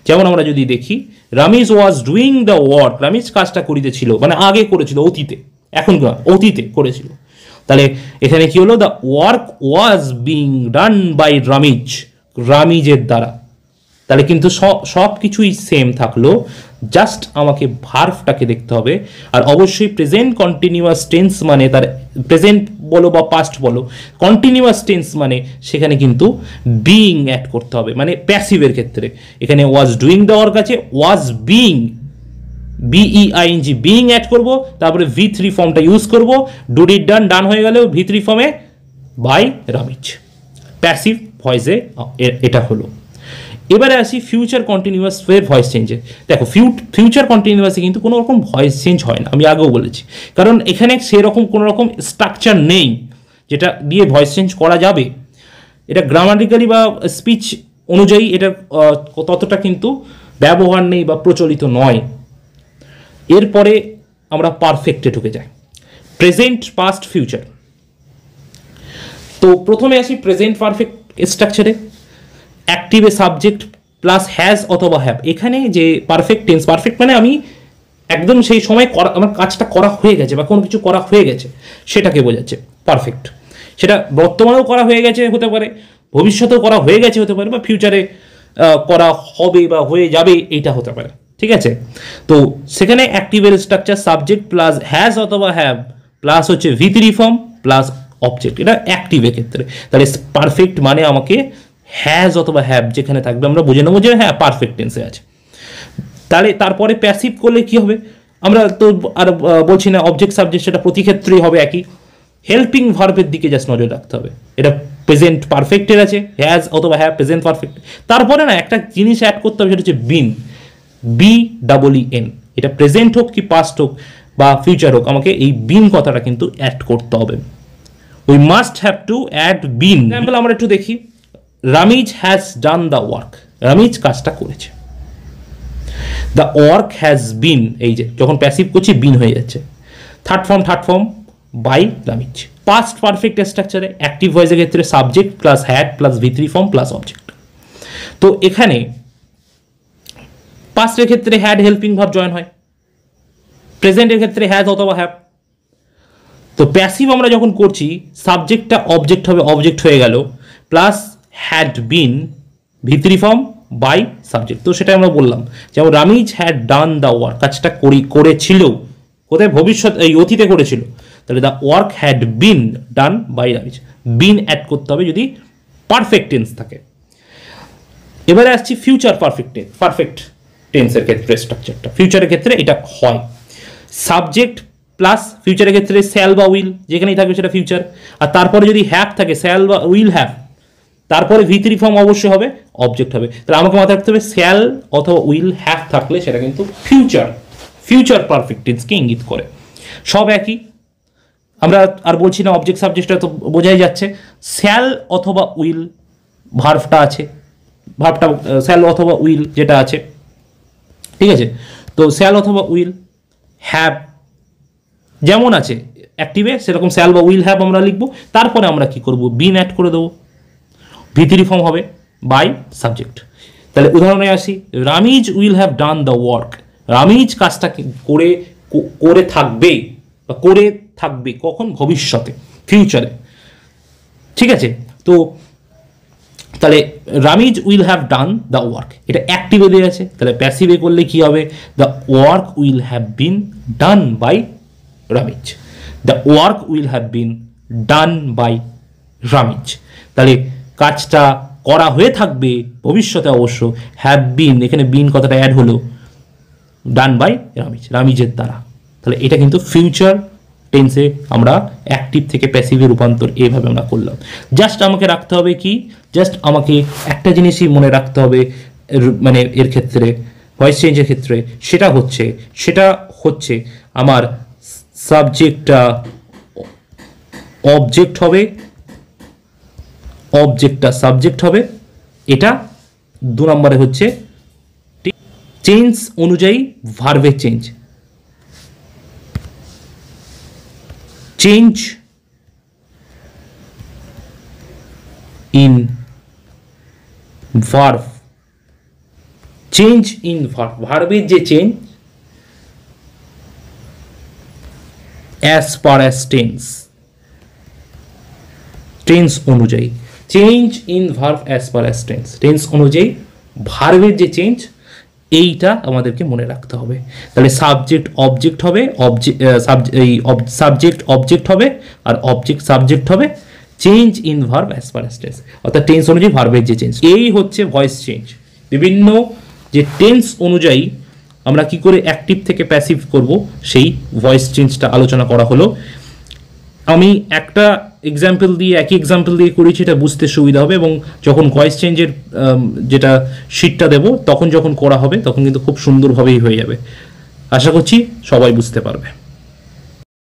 যেমন আমরা যদি দেখি, Ramiz was doing the work, Ramiz কাজটা করিতেছিল, মানে আগে করেছিল, অতীতে, এখন অতীতে করেছিল। তাহলে এখানে কি হলো, the work was being done by Ramiz, রামিজের দ্বারা। তাহলে কিন্তু সব কিছুই সেম থাকলো, জাস্ট আমাকে ভার্বটাকে দেখতে হবে। আর অবশ্যই প্রেজেন্ট কন্টিনিউয়াস টেন্স মানে তার প্রেজেন্ট বলো বা পাস্ট বলো, কন্টিনিউয়াস টেন্স মানে সেখানে কিন্তু বিইং অ্যাড করতে হবে। মানে প্যাসিভের ক্ষেত্রে এখানে ওয়াজ ডুইং দ্য ওয়ার্ক আছে, ওয়াজ বিইং, বিইআইএনজি, বিইং অ্যাড করব, তারপরে ভি3 ফর্মটা ইউজ করব, ডু ডিড ডান, ডান হয়ে গেলেও ভি3 ফর্মে বাই রামিজ, প্যাসিভ ভয়েসে এটা হলো। এবারে আসি ফিউচার কন্টিনিউয়াস এর ভয়েস চেঞ্জে। দেখো ফিউচার কন্টিনিউয়াসে কিন্তু কোনো রকম ভয়েস চেঞ্জ হয় না, আমি আগেও বলেছি, কারণ এখানে সেরকম কোনো রকম স্ট্রাকচার নেই যেটা দিয়ে ভয়েস চেঞ্জ করা যাবে। এটা গ্রামাটিক্যালি বা স্পিচ অনুযায়ী এটা ততটা কিন্তু ব্যবহার নেই বা প্রচলিত নয়। এরপরে আমরা পারফেক্টে ঢুকে যাই, প্রেজেন্ট, পাস্ট, ফিউচার। তো প্রথমে আসি প্রেজেন্ট পারফেক্ট স্ট্রাকচারে। অ্যাক্টিভে সাবজেক্ট প্লাস হ্যাজ অথবা হ্যাভ। এখানে যে পারফেক্ট টেন্স, পারফেক্ট মানে আমি একদম সেই সময় আমার কাজটা করা হয়ে গেছে বা কোনো কিছু করা হয়ে গেছে সেটাকে বোঝাচ্ছে পারফেক্ট। সেটা বর্তমানেও করা হয়ে গেছে হতে পারে, ভবিষ্যতেও করা হয়ে গেছে হতে পারে, বা ফিউচারে করা হবে বা হয়ে যাবে এইটা হতে পারে। ঠিক আছে, তো সেখানে অ্যাক্টিভের স্ট্রাকচার সাবজেক্ট প্লাস হ্যাজ অথবা হ্যাভ প্লাস হচ্ছে ভি3 ফর্ম প্লাস অবজেক্ট, এটা অ্যাক্টিভের ক্ষেত্রে। তাহলে পারফেক্ট মানে আমাকে হ্যাজ অথবা হ্যাভ যেখানে থাকবে আমরা বুঝে নেবো যে হ্যাঁ পারফেক্ট টেন্সে আছে। তাহলে তারপরে প্যাসিভ করলে কি হবে, আমরা তো আর বলছি না অবজেক্ট সাবজেক্ট, সেটা প্রতি ক্ষেত্রেই হবে একই। হেল্পিং ভার্বের দিকে জাস্ট নজর রাখতে হবে, এটা প্রেজেন্ট পারফেক্টের আছে, হ্যাজ অথবা হ্যাভ প্রেজেন্ট পারফেক্ট। তারপরে না একটা জিনিস অ্যাড করতে হবে, সেটা হচ্ছে বিন, BEEN। এটা প্রেজেন্ট হোক কি পাস্ট হোক বা ফিউচার হোক, আমাকে এই বিন কথাটা কিন্তু অ্যাড করতে হবে। We must have to add been. Example আমরা একটু দেখি, Ramiz has done the work, Ramiz কাজটা করেছে। দ্য ওয়ার্ক হ্যাজ বিন, এই যে যখন প্যাসিভ করছি বিন হয়ে যাচ্ছে। Third form by Ramiz. Past perfect স্ট্রাকচারে অ্যাক্টিভ ভয়েসের ক্ষেত্রে সাবজেক্ট প্লাস হ্যাড প্লাস ভি3 ফর্ম প্লাস অবজেক্ট। তো এখানে পাস্টের ক্ষেত্রে হ্যাড হেল্পিং ভার্ব জয়েন হয়, প্রেজেন্টের ক্ষেত্রে হ্যাজ অথবা হ্যাভ। তো প্যাসিভ আমরা যখন করছি সাবজেক্টটা অবজেক্ট হবে, অবজেক্ট হয়ে গেল, প্লাস হ্যাড বিন ভি3 ফর্ম বাই সাবজেক্ট। তো সেটা আমরা বললাম, যেমন Ramiz had done the work, কাজটা করেছিল, কোথায়, ভবিষ্যৎ, এই অতীতে করেছিল। তাহলে the work had been done by Ramiz, been add করতে হবে যদি পারফেক্ট টেন্স থাকে। এবারে আসছি ফিউচার পারফেক্ট টেন্সের ক্ষেত্রে স্ট্রাকচারটা। ফিউচারের ক্ষেত্রে এটা হয় সাবজেক্ট প্লাস ফিউচারের ক্ষেত্রে শ্যাল বা উইল, যেখানেই থাকবে সেটা ফিউচার। আর তারপরে যদি হ্যাভ থাকে, শ্যাল বা উইল হ্যাভ, তারপরে ভি3 ফর্ম অবশ্যই হবে, অবজেক্ট হবে। তাহলে আমাকে মাথায় রাখতে হবে শ্যাল অথবা উইল হ্যাভ থাকলে সেটা কিন্তু ফিউচার পারফেক্ট টেন্সকে ইঙ্গিত করে। সব একই, আমরা আর বলছি না, অবজেক্ট সাবজেক্টটা তো বোঝাই যাচ্ছে। শ্যাল অথবা উইল ভার্বটা আছে, ভার্বটা শ্যাল অথবা উইল যেটা আছে, ঠিক আছে। তো শ্যাল অথবা উইল, হ্যাভ যেমন আছে অ্যাক্টিভে সেরকম শ্যাল বা উইল হ্যাভ আমরা লিখবো, তারপরে আমরা কি করব, বিন অ্যাড করে দেবো, ভিতরি ফর্ম হবে বাই সাবজেক্ট। তাহলে উদাহরণে আসি, Ramiz will have done the work, Ramiz কাজটা করে থাকবে বা করে থাকবে কখন, ভবিষ্যতে, ফিউচারে, ঠিক আছে। তো তাহলে Ramiz will have done the work, এটা অ্যাক্টিভে দিয়ে আছে, তাহলে প্যাসিভে করলে কি হবে, the work will have been done by Ramiz, the work will have been done by Ramiz. তাহলে কাজটা করা হয়ে থাকবে ভবিষ্যতে অবশ্য, হ্যাভ বিন, এখানে বিন কথাটা অ্যাড হলো, ডান বাই রামিজ, রামিজের দ্বারা। তাহলে এটা কিন্তু ফিউচার টেন্সে আমরা অ্যাক্টিভ থেকে প্যাসিভে রূপান্তর এইভাবে আমরা করলাম। জাস্ট আমাকে রাখতে হবে কি, জাস্ট আমাকে একটা জিনিসই মনে রাখতে হবে, মানে এর ক্ষেত্রে ভয়েস চেঞ্জের ক্ষেত্রে, সেটা হচ্ছে আমার সাবজেক্টটা অবজেক্ট হবে, অবজেক্টটা সাবজেক্ট হবে, এটা 2 নম্বরে হচ্ছে চেঞ্জ অনুযায়ী ভার্বের change, change in verb, change in verb, ভার্বের যে change as per as tense, tense অনুযায়ী, change in verb as per as tense, tense অনুযায়ী ভার্বের যে চেঞ্জ, এইটা আমাদেরকে মনে রাখতে হবে। তাহলে সাবজেক্ট অবজেক্ট হবে, সাবজেক্ট অবজেক্ট হবে, আর অবজেক্ট সাবজেক্ট হবে, change in verb as per as tense, অর্থাৎ টেন্স অনুযায়ী ভার্বের যে চেঞ্জ, এই হচ্ছে ভয়েস চেঞ্জ। বিভিন্ন যে টেন্স অনুযায়ী আমরা কি করে অ্যাক্টিভ থেকে প্যাসিভ করব, সেই ভয়েস চেঞ্জটা আলোচনা করা হলো। আমি একটা এক্সাম্পল দিয়ে, একই এক্সাম্পল দিয়ে করেছি, এটা বুঝতে সুবিধা হবে, এবং যখন ভয়েস চেঞ্জের যেটা শিটটা দেব, তখন যখন করা হবে তখন কিন্তু খুব সুন্দরভাবেই হয়ে যাবে। আশা করছি সবাই বুঝতে পারবে।